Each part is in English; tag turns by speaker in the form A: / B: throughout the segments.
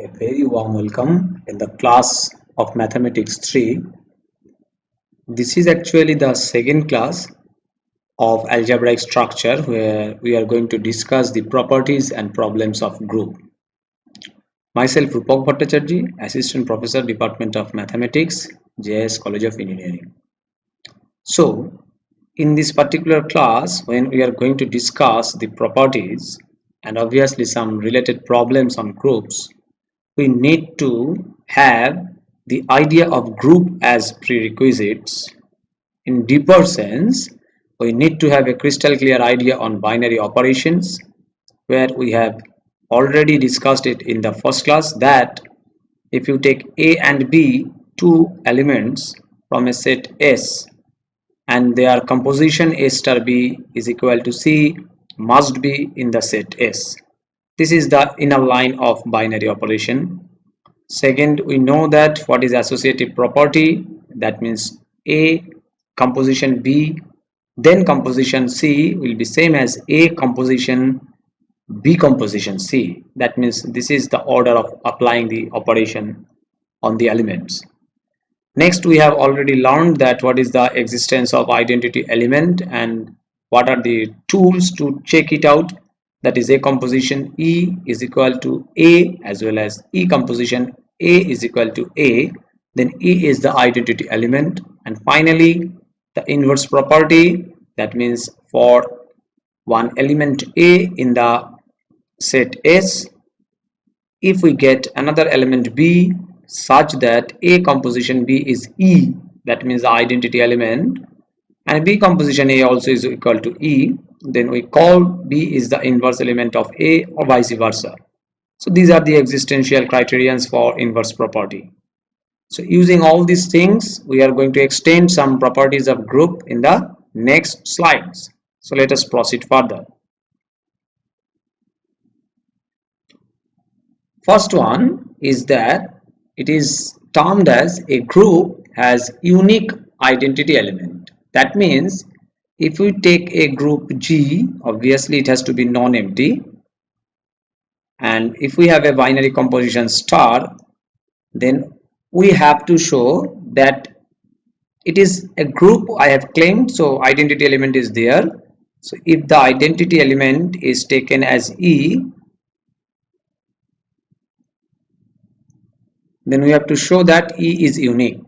A: A very warm welcome in the class of Mathematics 3. This is actually the second class of algebraic structure where we are going to discuss the properties and problems of group. Myself Rupak Bhattacharjee, Assistant Professor, Department of Mathematics, JS College of Engineering. So, in this particular class, when we are going to discuss the properties and obviously some related problems on groups, we need to have the idea of group as prerequisites. In deeper sense, we need to have a crystal clear idea on binary operations, where we have already discussed it in the first class that if you take A and B, two elements from a set S, and their composition A star B is equal to C, must be in the set S. This is the inner line of binary operation. Second, we know that what is associative property, that means A composition B, then composition C will be same as A composition B composition C. That means this is the order of applying the operation on the elements. Next, we have already learned that what is the existence of identity element and what are the tools to check it out. That is A composition E is equal to A as well as E composition A is equal to A. Then E is the identity element. And finally, the inverse property, that means for one element A in the set S, if we get another element B such that A composition B is E, that means the identity element, and B composition A also is equal to E, then we call B is the inverse element of A or vice versa. So these are the existential criterions for inverse property. So using all these things, we are going to extend some properties of group in the next slides. So let us proceed further. First one is that it is termed as a group has unique identity element. That means if we take a group G, obviously it has to be non-empty, and if we have a binary composition star, then we have to show that it is a group I have claimed, so identity element is there. So if the identity element is taken as E, then we have to show that E is unique.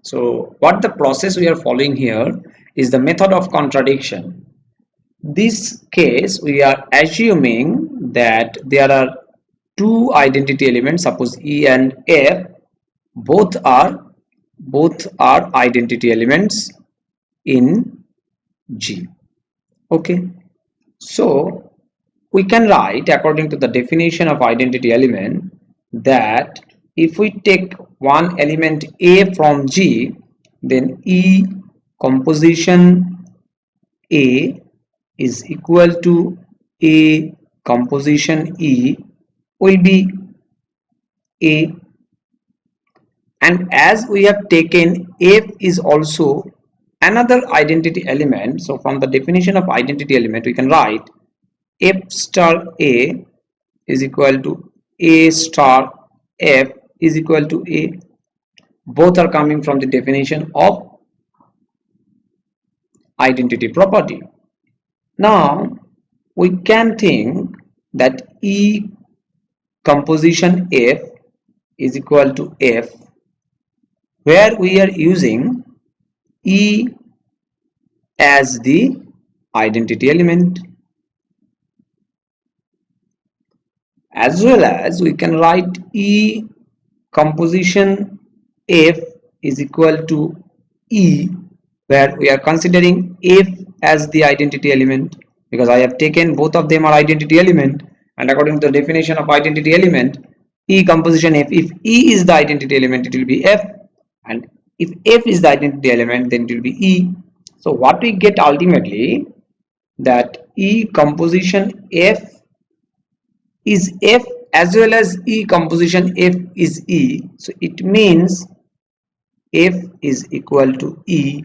A: So what the process we are following here is the method of contradiction. This case we are assuming that there are two identity elements, suppose E and F, both are identity elements in G. Okay, so we can write according to the definition of identity element that if we take one element A from G, then E composition A is equal to A composition E will be A, and as we have taken F is also another identity element, so from the definition of identity element we can write F star A is equal to A star F is equal to A. Both are coming from the definition of identity property. Now we can think that E composition F is equal to F, where we are using E as the identity element, as well as we can write E composition F is equal to E, where we are considering F as the identity element, because I have taken both of them are identity element, and according to the definition of identity element, E composition F, if E is the identity element it will be F, and if F is the identity element then it will be E. So what we get ultimately, that E composition F is F as well as E composition F is E. So it means F is equal to E,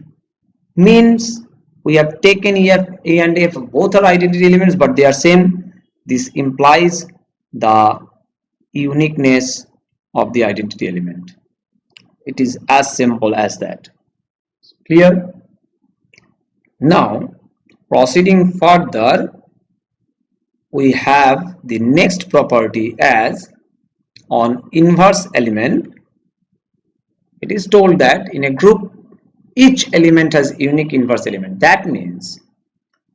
A: means we have taken here A and F, both are identity elements but they are same. This implies the uniqueness of the identity element. It is as simple as that. Clear? Now, proceeding further, we have the next property as on inverse element. It is told that in a group, each element has unique inverse element. That means,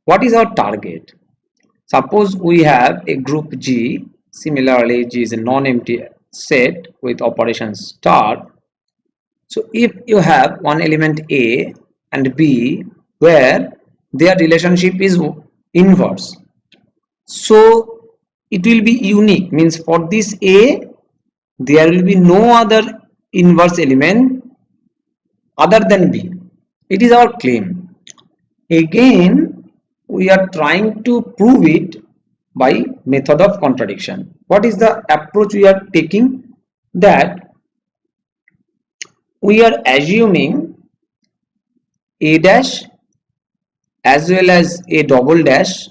A: what is our target? Suppose we have a group G. Similarly, G is a non-empty set with operation star. So if you have one element A and B where their relationship is inverse, so it will be unique, means for this A there will be no other inverse element other than B. It is our claim. Again, we are trying to prove it by method of contradiction. What is the approach we are taking? That we are assuming A dash as well as A double dash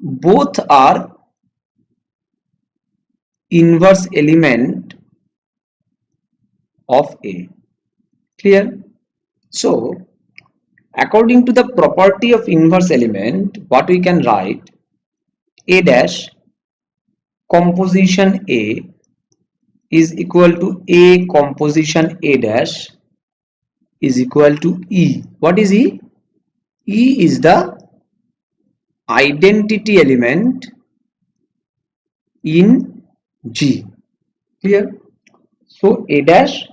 A: both are inverse element of A. Clear? So, according to the property of inverse element, what we can write, A dash composition A is equal to A composition A dash is equal to E. What is E? E is the identity element in G. Clear? So A dash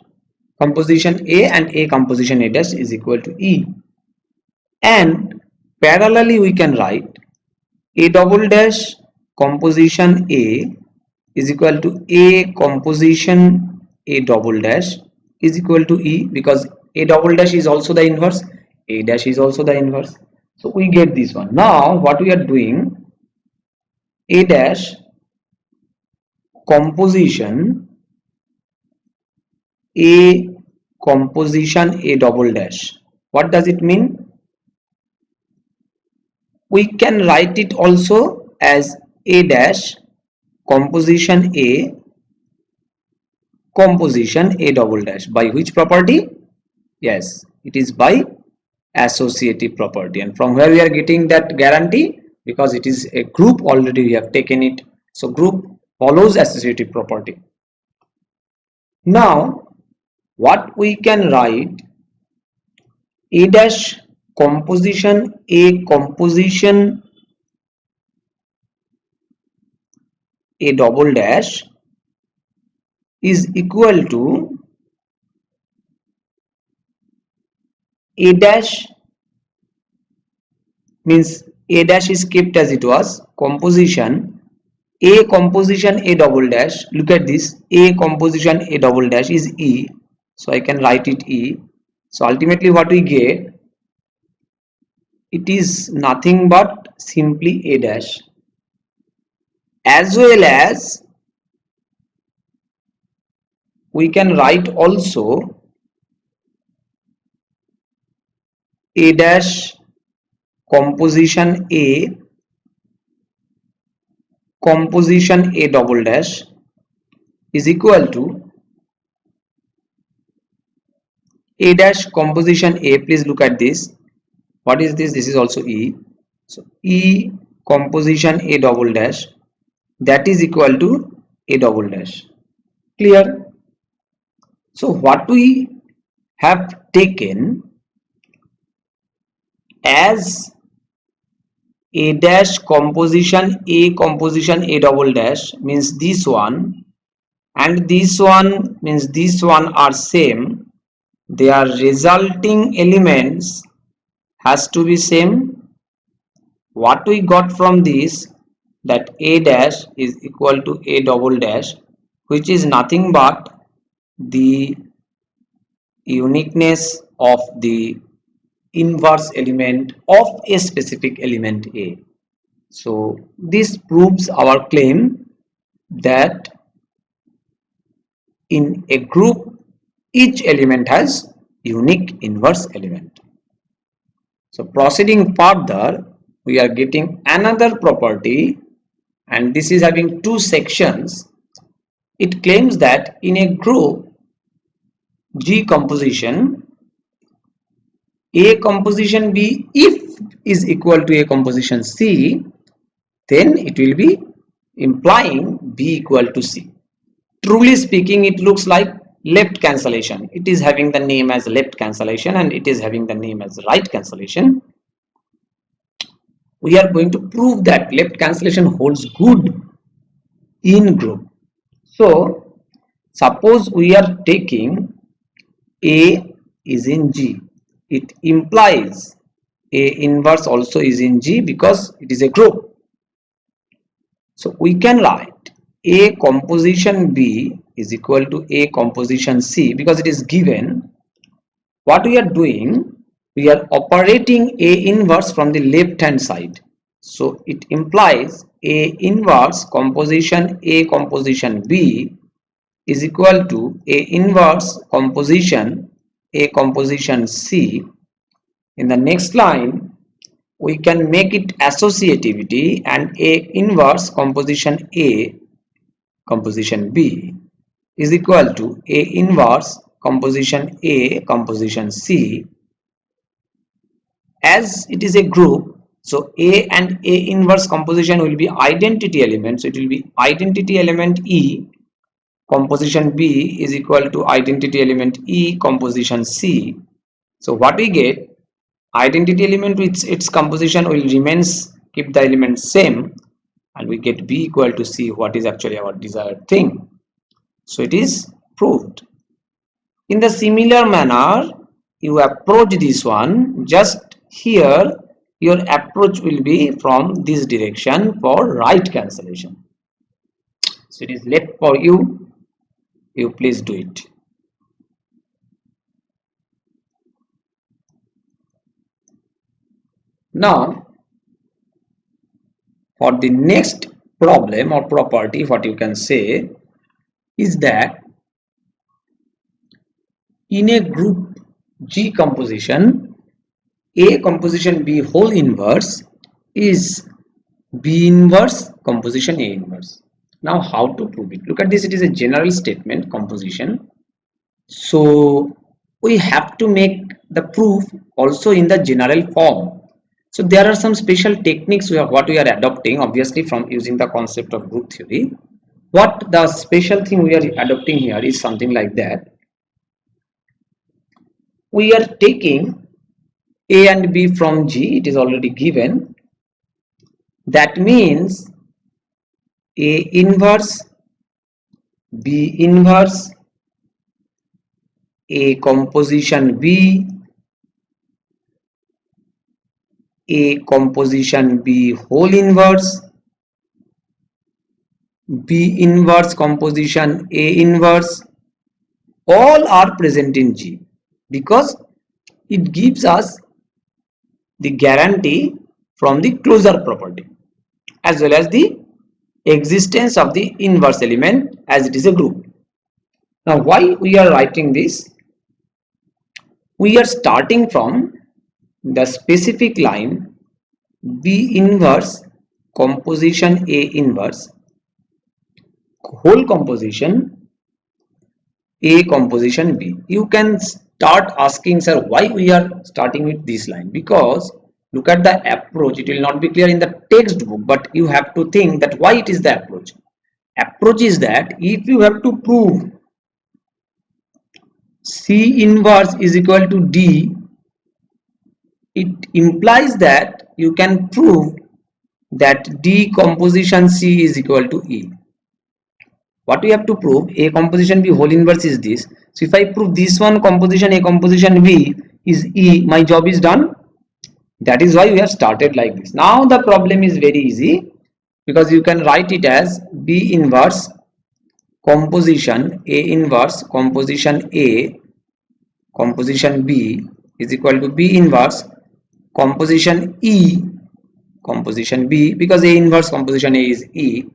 A: composition A and A composition A dash is equal to E. And parallelly we can write A double dash composition A is equal to A composition A double dash is equal to E, because A double dash is also the inverse, A dash is also the inverse. So we get this one. Now what we are doing, A dash composition A composition A double dash. What does it mean? We can write it also as A dash composition A composition A double dash. By which property? Yes, it is by associative property. And from where we are getting that guarantee? Because it is a group, already we have taken it. So group follows associative property. Now what we can write, A dash composition A composition A double dash is equal to A dash, means A dash is kept as it was, composition A composition A double dash. Look at this, A composition A double dash is E, so I can write it E. So ultimately what we get, it is nothing but simply A dash, as well as we can write also A dash composition A composition A double dash is equal to A dash composition A. Please look at this. What is this? This is also E. So E composition A double dash, that is equal to A double dash. Clear? So what we have taken as A dash composition A double dash means this one, and this one means this one are same. Their resulting elements has to be same. What we got from this, that A dash is equal to A double dash, which is nothing but the uniqueness of the inverse element of a specific element A. So this proves our claim that in a group each element has unique inverse element. So proceeding further, we are getting another property, and this is having two sections. It claims that in a group G composition, A composition B if is equal to A composition C, then it will be implying B equal to C. Truly speaking, it looks like left cancellation. It is having the name as left cancellation and it is having the name as right cancellation. We are going to prove that left cancellation holds good in group. So suppose we are taking A is in G. It implies A inverse also is in G because it is a group. So we can write A composition B is equal to A composition C because it is given. What we are doing, we are operating A inverse from the left hand side. So it implies A inverse composition A composition B is equal to A inverse composition A composition C. In the next line, we can make it associativity and A inverse composition A composition B is equal to A inverse composition A composition C. As it is a group, so A and A inverse composition will be identity elements. So it will be identity element E composition B is equal to identity element E composition C. So what we get, identity element with its composition will remains, keep the elements same, and we get B equal to C, what is actually our desired thing. So it is proved. In the similar manner, you approach this one. Just here your approach will be from this direction for right cancellation. So it is left for you. You please do it. Now for the next problem or property, what you can say is that in a group G composition, A composition B whole inverse is B inverse composition A inverse. Now how to prove it? Look at this, it is a general statement composition. So we have to make the proof also in the general form. So there are some special techniques what we are adopting, obviously from using the concept of group theory. What the special thing we are adopting here is something like that. We are taking A and B from G, it is already given. That means A inverse, B inverse, A composition B, A composition B whole inverse, B inverse composition A inverse, all are present in G because it gives us the guarantee from the closure property as well as the existence of the inverse element as it is a group. Now why we are writing this? We are starting from the specific line B inverse composition A inverse whole composition A composition B. You can start asking, sir, why we are starting with this line? Because look at the approach. It will not be clear in the textbook, but you have to think that why it is the approach. Approach is that if you have to prove C inverse is equal to D, it implies that you can prove that D composition C is equal to E. What we have to prove, A composition B whole inverse is this. So if I prove this one composition A composition B is E, my job is done. That is why we have started like this. Now the problem is very easy because you can write it as B inverse composition A inverse composition A composition B is equal to B inverse composition E composition B, because A inverse composition A is E.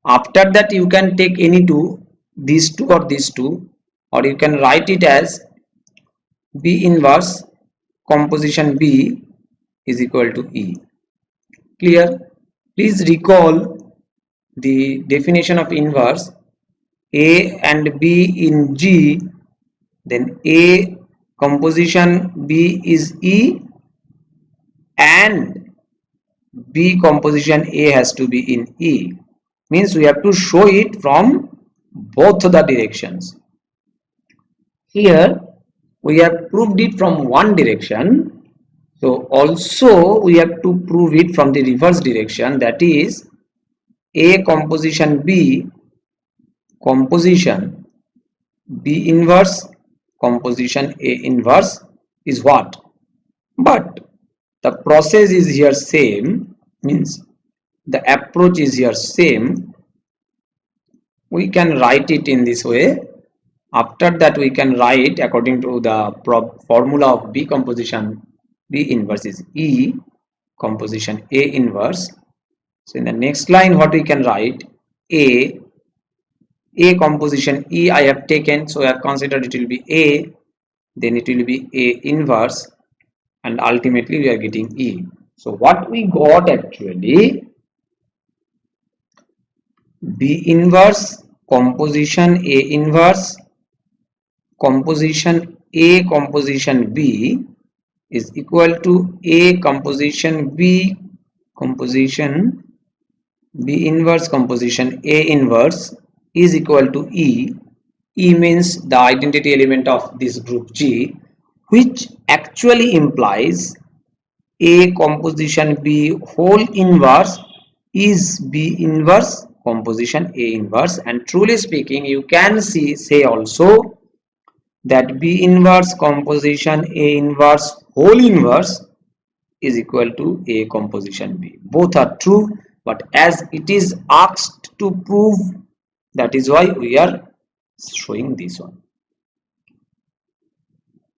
A: After that you can take any two, these two or these two, or you can write it as B inverse composition B is equal to E. Clear? Please recall the definition of inverse. A and B in G, then A composition B is E and B composition A has to be in E. Means we have to show it from both the directions. Here we have proved it from one direction, so also we have to prove it from the reverse direction, that is A composition B composition B inverse composition A inverse is what? But the process is here same, means the approach is here same. We can write it in this way. After that we can write according to the formula of B composition B inverse is E composition A inverse. So in the next line what we can write, A composition E I have taken, so I have considered it will be A, then it will be A inverse, and ultimately we are getting E. So what we got actually, B inverse composition A inverse composition A composition B is equal to A composition B composition B inverse composition A inverse is equal to E. E means the identity element of this group G, which actually implies A composition B whole inverse is B inverse composition A inverse, and truly speaking you can say also that B inverse composition A inverse whole inverse is equal to A composition B. Both are true, but as it is asked to prove, that is why we are showing this one.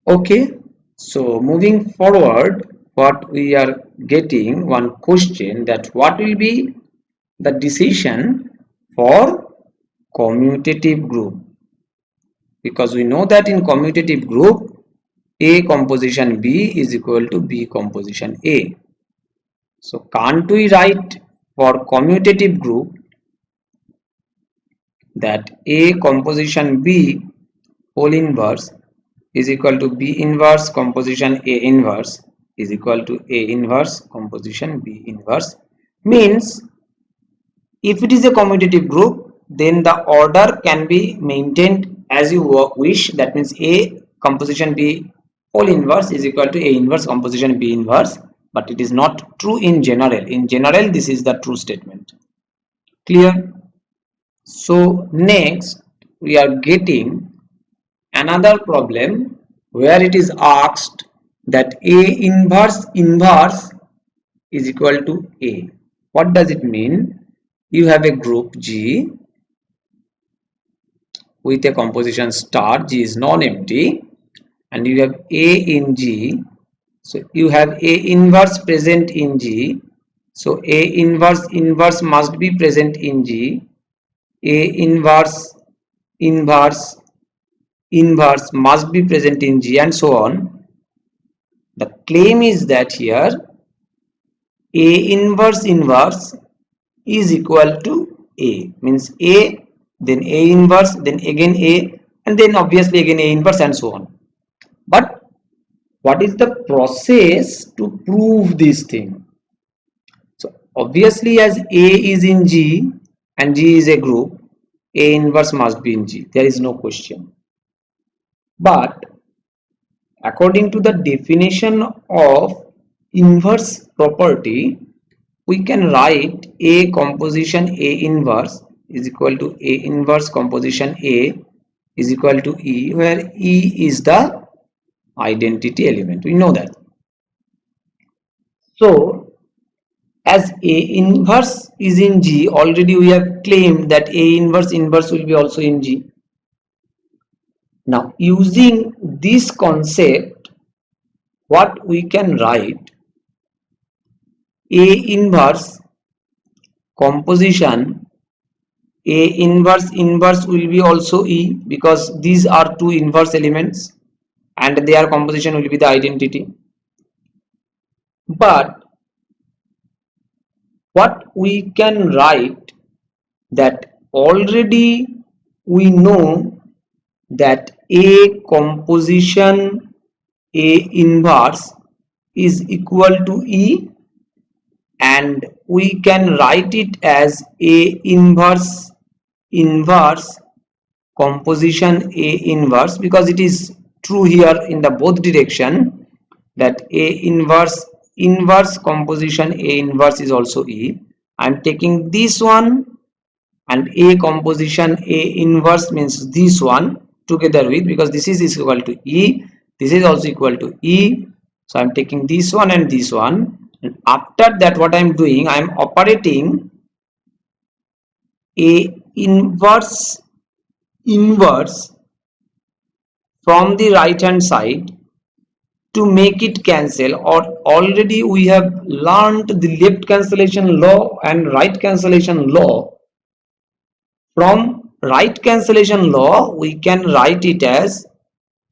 A: Okay, so moving forward, what we are getting one question, that what will be the decision for commutative group, because we know that in commutative group A composition B is equal to B composition A. So can't we write for commutative group that A composition B whole inverse is equal to B inverse composition A inverse is equal to A inverse composition B inverse? Means if it is a commutative group, then the order can be maintained as you wish. That means A composition B whole inverse is equal to A inverse composition B inverse, but it is not true in general. In general, this is the true statement. Clear? So next we are getting another problem where it is asked that A inverse inverse is equal to A. What does it mean? You have a group G with a composition star, G is non-empty, and you have A in G. So you have A inverse present in G. So A inverse inverse must be present in G. A inverse inverse inverse must be present in G, and so on. The claim is that here A inverse inverse is equal to A, means A, then A inverse, then again A, and then obviously again A inverse, and so on. But what is the process to prove this thing? So obviously as A is in G and G is a group, A inverse must be in G, there is no question. But according to the definition of inverse property, we can write A composition A inverse is equal to A inverse composition A is equal to E, where E is the identity element. We know that. So as A inverse is in G, already we have claimed that A inverse inverse will be also in G. Now using this concept, what we can write, A inverse composition A inverse inverse will be also E, because these are two inverse elements and their composition will be the identity. But what we can write, that already we know that A composition A inverse is equal to E, and we can write it as A inverse composition A inverse, because it is true here in the both direction, that A inverse composition A inverse is also E. I am taking this one, and A composition A inverse means this one together with, because this is equal to E, this is also equal to E. So I am taking this one and this one, and after that what I am doing, I am operating A inverse from the right hand side to make it cancel. Or already we have learned the left cancellation law and right cancellation law. From right cancellation law we can write it as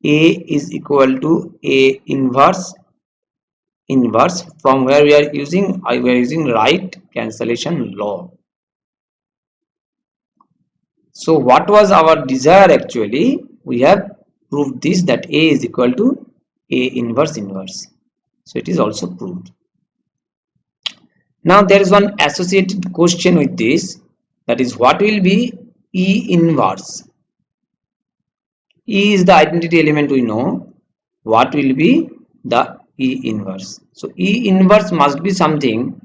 A: A is equal to A inverse, from where we are using right cancellation law. So what was our desire? Actually we have proved this, that A is equal to A inverse. So it is also proved. Now there is one associated question with this, that is, what will be E inverse? E is the identity element, we know. What will be the E inverse? So E inverse must be something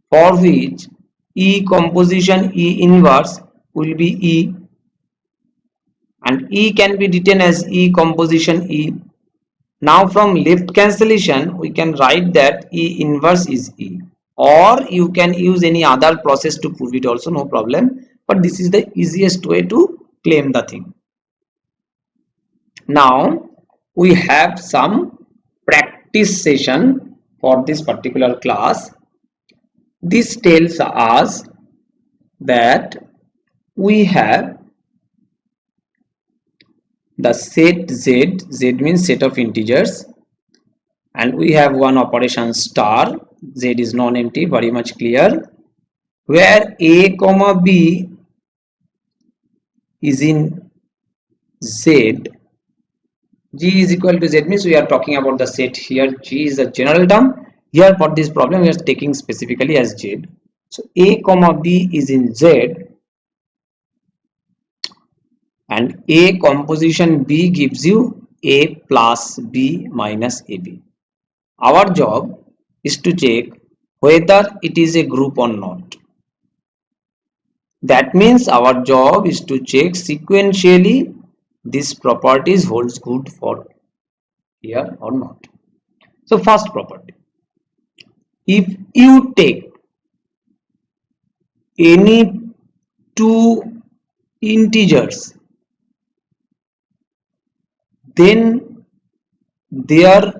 A: for which E composition E inverse will be E, and E can be written as E composition E. Now from left cancellation we can write that E inverse is E, or you can use any other process to prove it also, no problem, but this is the easiest way to claim the thing. Now we have some practice session for this particular class. This tells us that we have the set Z means set of integers, and we have one operation star. Z is non-empty, very much clear, where A comma B is in Z. G is equal to Z means we are talking about the set here. G is a general term. Here for this problem we are taking specifically as Z. So A comma B is in Z, and A composition B gives you A plus B minus AB. Our job is to check whether it is a group or not. That means our job is to check sequentially this properties holds good for here or not. So first property, if you take any two integers, then their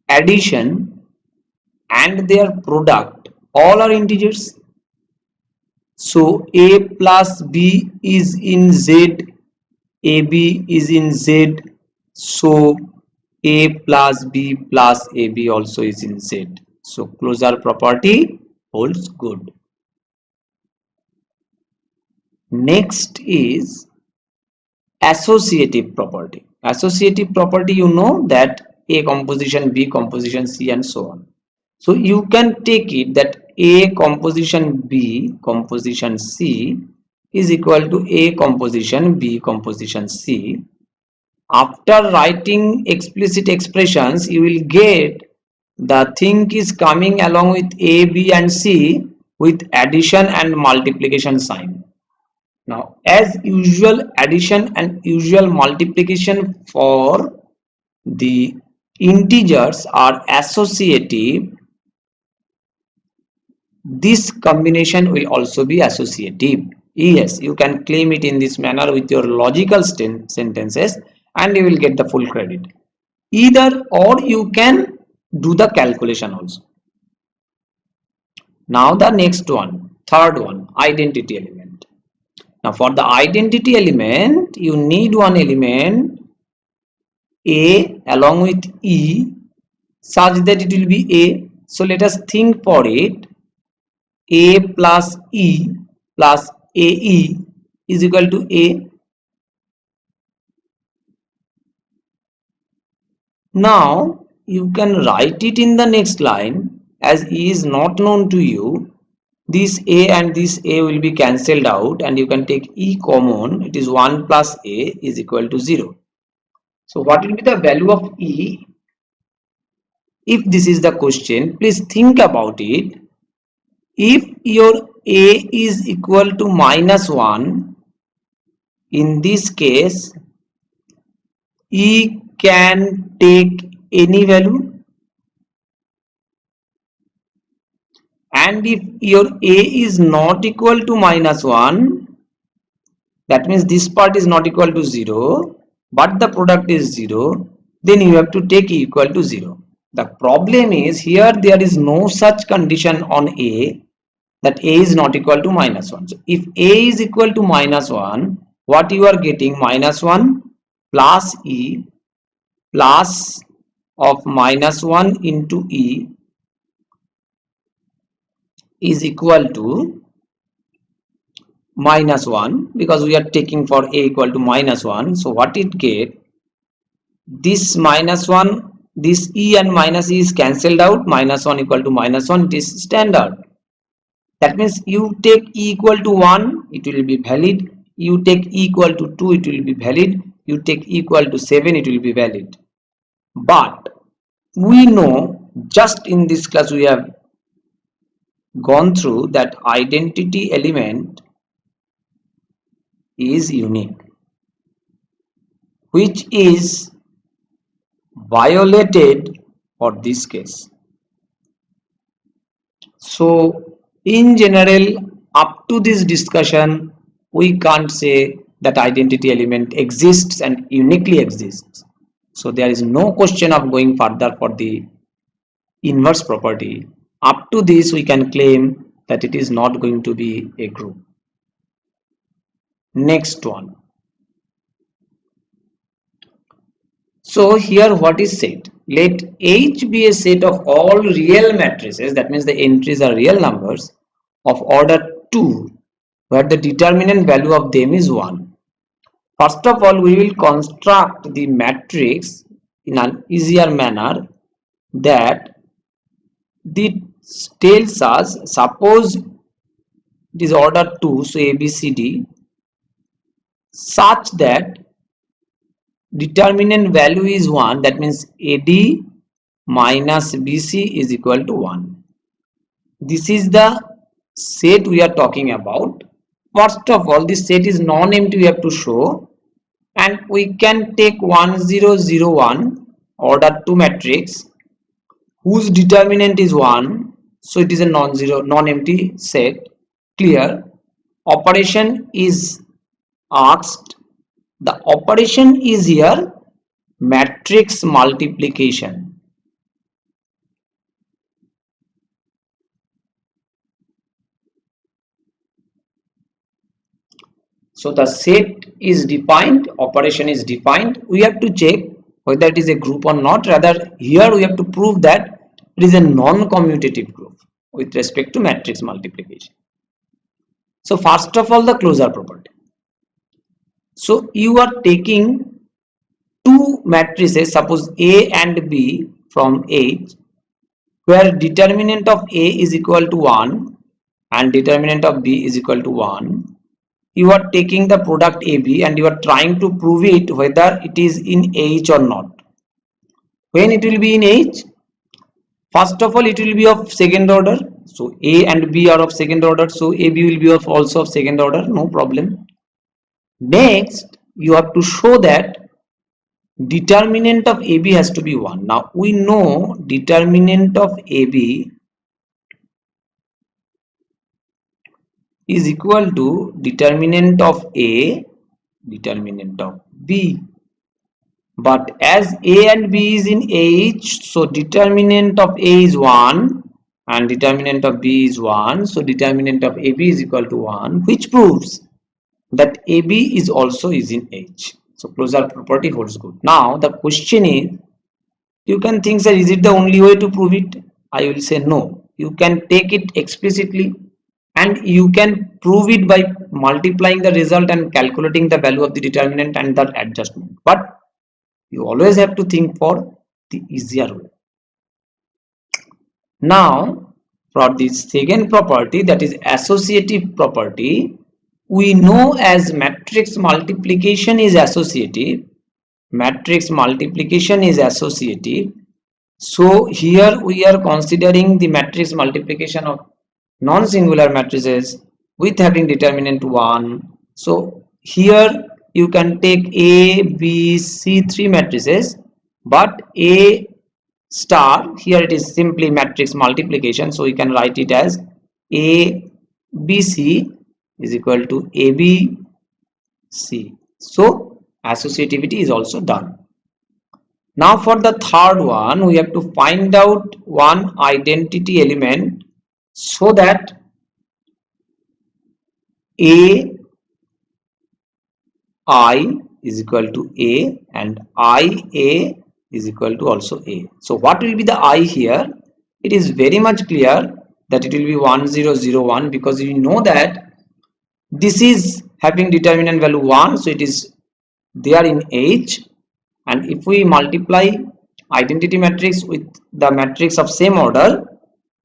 A: addition and their product all are integers. So A plus B is in Z, AB is in Z, so A plus B plus AB also is in Z. So closure property holds good. Next is associative property. Associative property, you know that A composition, B composition, C and so on. So you can take it that A composition B composition C is equal to A composition B composition C. After writing explicit expressions, you will get the thing is coming along with A, B and C with addition and multiplication sign. Now as usual, addition and usual multiplication for the integers are associative. This combination will also be associative. Yes, you can claim it in this manner with your logical sentences and you will get the full credit. Either or you can do the calculation also. Now the next one, third one, identity element. Now for the identity element, you need one element A along with E such that it will be A. So let us think for it. A plus E plus AE is equal to A. Now you can write it in the next line. As E is not known to you, this A and this A will be cancelled out and you can take E common. It is 1 plus A is equal to 0. So what will be the value of E? If this is the question, please think about it. If your A is equal to -1, in this case E can take any value, and if your A is not equal to -1, that means this part is not equal to 0 but the product is 0, then you have to take E equal to 0. The problem is here there is no such condition on A that A is not equal to -1. So if A is equal to -1, what you are getting, -1 plus E plus of -1 into E is equal to -1, because we are taking for A equal to -1. So what it get, this -1, this E and minus E is cancelled out, -1 equal to -1, it is standard. That means you take E equal to 1, it will be valid. You take E equal to 2, it will be valid. You take E equal to 7, it will be valid. But we know, just in this class we have gone through that identity element is unique, which is violated for this case. So in general, up to this discussion, we can't say that identity element exists and uniquely exists. So there is no question of going further for the inverse property. Up to this, we can claim that it is not going to be a group. Next one. So here what is said? Let H be a set of all real matrices, that means the entries are real numbers, of order 2, where the determinant value of them is 1. First of all, we will construct the matrix in an easier manner, that the tells us, suppose it is order 2, so A, B, C, D, such that determinant value is 1, that means AD minus BC is equal to 1. This is the set we are talking about. First of all, this set is non-empty, we have to show, and we can take 1 0 0 1 order 2 matrix whose determinant is 1, so it is a non-empty set. Clear. Operation is asked. The operation is here matrix multiplication. So the set is defined, operation is defined. We have to check whether it is a group or not. Rather, here we have to prove that it is a non-commutative group with respect to matrix multiplication. So first of all, the closure property. So you are taking two matrices, suppose A and B from H, where determinant of A is equal to 1 and determinant of B is equal to 1. You are taking the product AB and you are trying to prove it whether it is in H or not. When it will be in H? First of all, it will be of second order. So A and B are of second order. So AB will be of also of second order. No problem. Next, you have to show that determinant of AB has to be 1. Now we know determinant of AB is equal to determinant of A, determinant of B. But as A and B is in H, so determinant of A is 1 and determinant of B is 1. So determinant of AB is equal to 1, which proves that AB is also is in H. So closure property holds good. Now the question is, you can think, sir, is it the only way to prove it? I will say no. You can take it explicitly. and you can prove it by multiplying the result and calculating the value of the determinant and that adjustment, but you always have to think for the easier way. Now for the second property, that is associative property, we know as matrix multiplication is associative. Matrix multiplication is associative. So here we are considering the matrix multiplication of non-singular matrices with having determinant 1. So here you can take A, B, C, three matrices, but A star, here it is simply matrix multiplication, so we can write it as A B C is equal to A B C. So associativity is also done. Now for the third one, we have to find out one identity element so that A I is equal to A and IA is equal to also A. So what will be the I here? It is very much clear that it will be 1001, because you know that this is having determinant value 1, so it is there in H, and if we multiply identity matrix with the matrix of same order,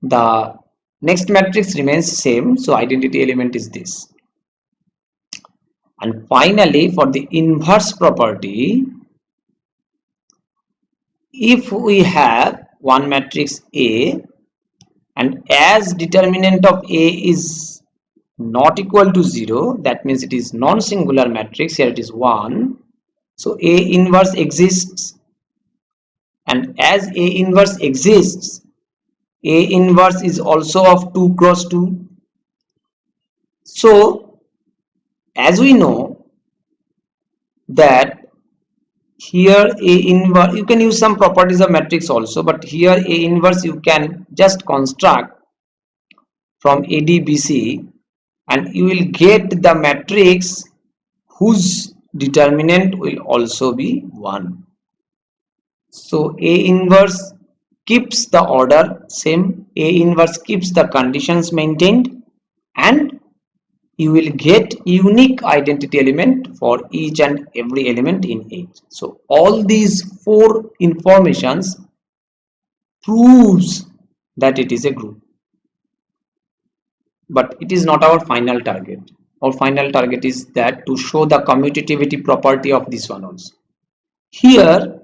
A: the next matrix remains same, so identity element is this. And finally for the inverse property, if we have one matrix A and as determinant of A is not equal to 0, that means it is non-singular matrix, here it is 1, so A inverse exists, and as A inverse exists, A inverse is also of 2 cross 2. So as we know that here A inverse, you can use some properties of matrix also, but here A inverse you can just construct from ADBC and you will get the matrix whose determinant will also be 1. So A inverse keeps the order same, A inverse keeps the conditions maintained, and you will get unique identity element for each and every element in H. So all these four informations proves that it is a group, but it is not our final target. Our final target is that to show the commutativity property of this one also. Here,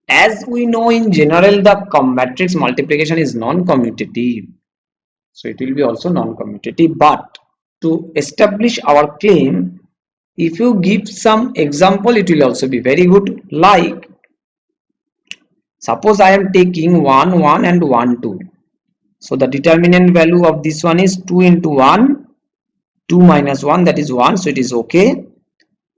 A: as we know in general, the matrix multiplication is non-commutative, so it will be also non-commutative, but to establish our claim, if you give some example, it will also be very good. Like suppose I am taking 1 1 and 1 2, so the determinant value of this one is 2 into 1, 2 minus 1, that is 1, so it is okay.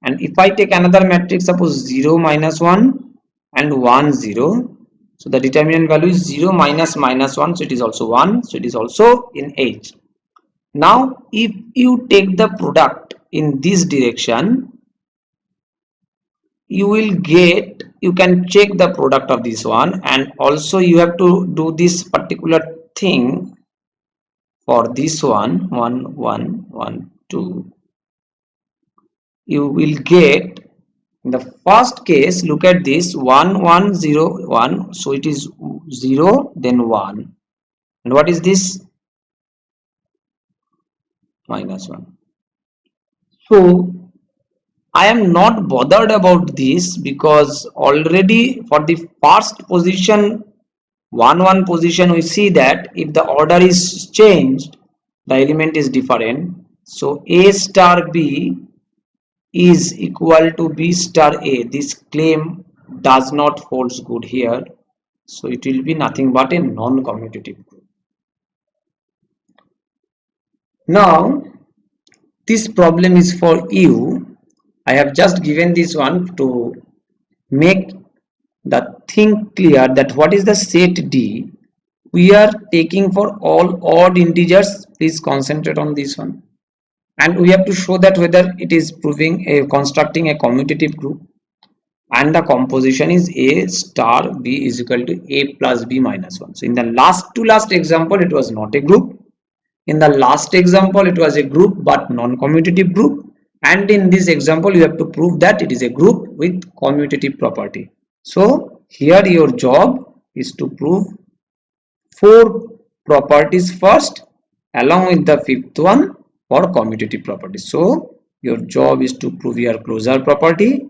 A: And if I take another matrix, suppose 0 minus 1 and 1 0, so the determinant value is 0 minus minus 1, so it is also 1, so it is also in H. Now if you take the product in this direction, you will get, you can check the product of this one, and also you have to do this particular thing for this one, 1 1 1 2. You will get, in the first case, look at this, 1 1 0 1, so it is 0 then 1, and what is this? Minus 1. So I am not bothered about this, because already for the first position, 1 1 position, we see that if the order is changed, the element is different. So A star B is equal to B star A. This claim does not holds good here, so it will be nothing but a non-commutative group. Now this problem is for you. I have just given this one to make the thing clear that what is the set D. We are taking for all odd integers. Please concentrate on this one, and we have to show that whether it is proving a constructing a commutative group, and the composition is A star B is equal to A plus B minus 1. So in the last example, it was not a group, In the last example it was a group but non-commutative group, and in this example you have to prove that it is a group with commutative property. So here your job is to prove 4 properties first along with the fifth one for commutative properties. So your job is to prove your closure property,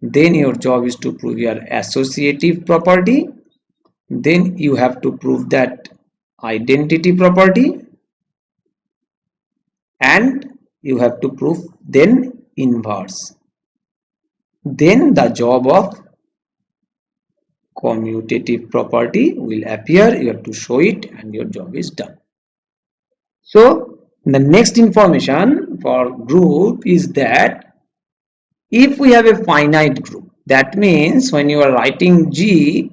A: then your job is to prove your associative property, then you have to prove that identity property, and you have to prove then inverse. Then the job of commutative property will appear. You have to show it and your job is done. So the next information for group is that if we have a finite group, that means when you are writing G,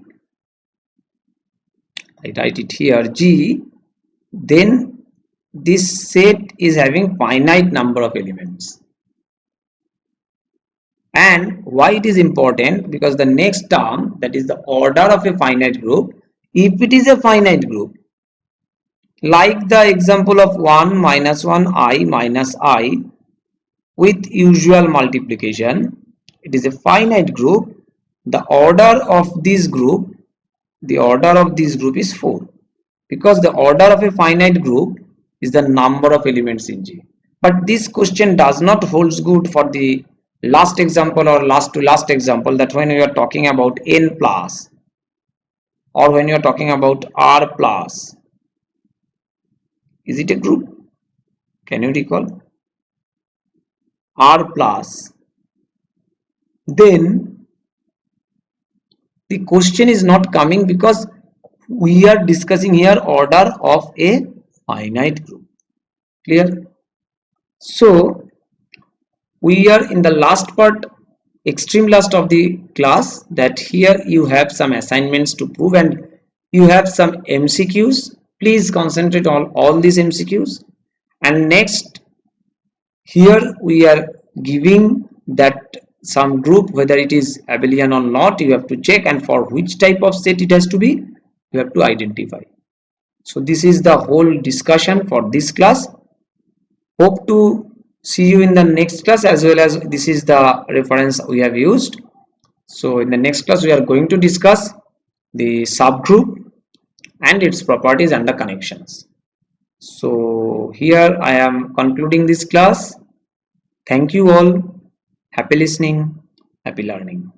A: I write it here G, then this set is having finite number of elements. And why it is important? Because the next term, that is the order of a finite group, if it is a finite group, like the example of 1 minus 1 I minus I with usual multiplication, it is a finite group. The order of this group, is 4, because the order of a finite group is the number of elements in G. But this question does not holds good for the last example or last to last example, that when we are talking about n plus or when you are talking about r plus, is it a group? Can you recall? R plus, then the question is not coming because we are discussing here order of a finite group. Clear? So we are in the last part, extreme last of the class, that here you have some assignments to prove and you have some MCQs. Please concentrate on all these MCQs. And next, here we are giving that some group, whether it is abelian or not, you have to check, and for which type of set it has to be, you have to identify. So this is the whole discussion for this class. Hope to see you in the next class, as well as this is the reference we have used. So in the next class we are going to discuss the subgroup and its properties and the connections. So here I am concluding this class. Thank you all. Happy listening, happy learning.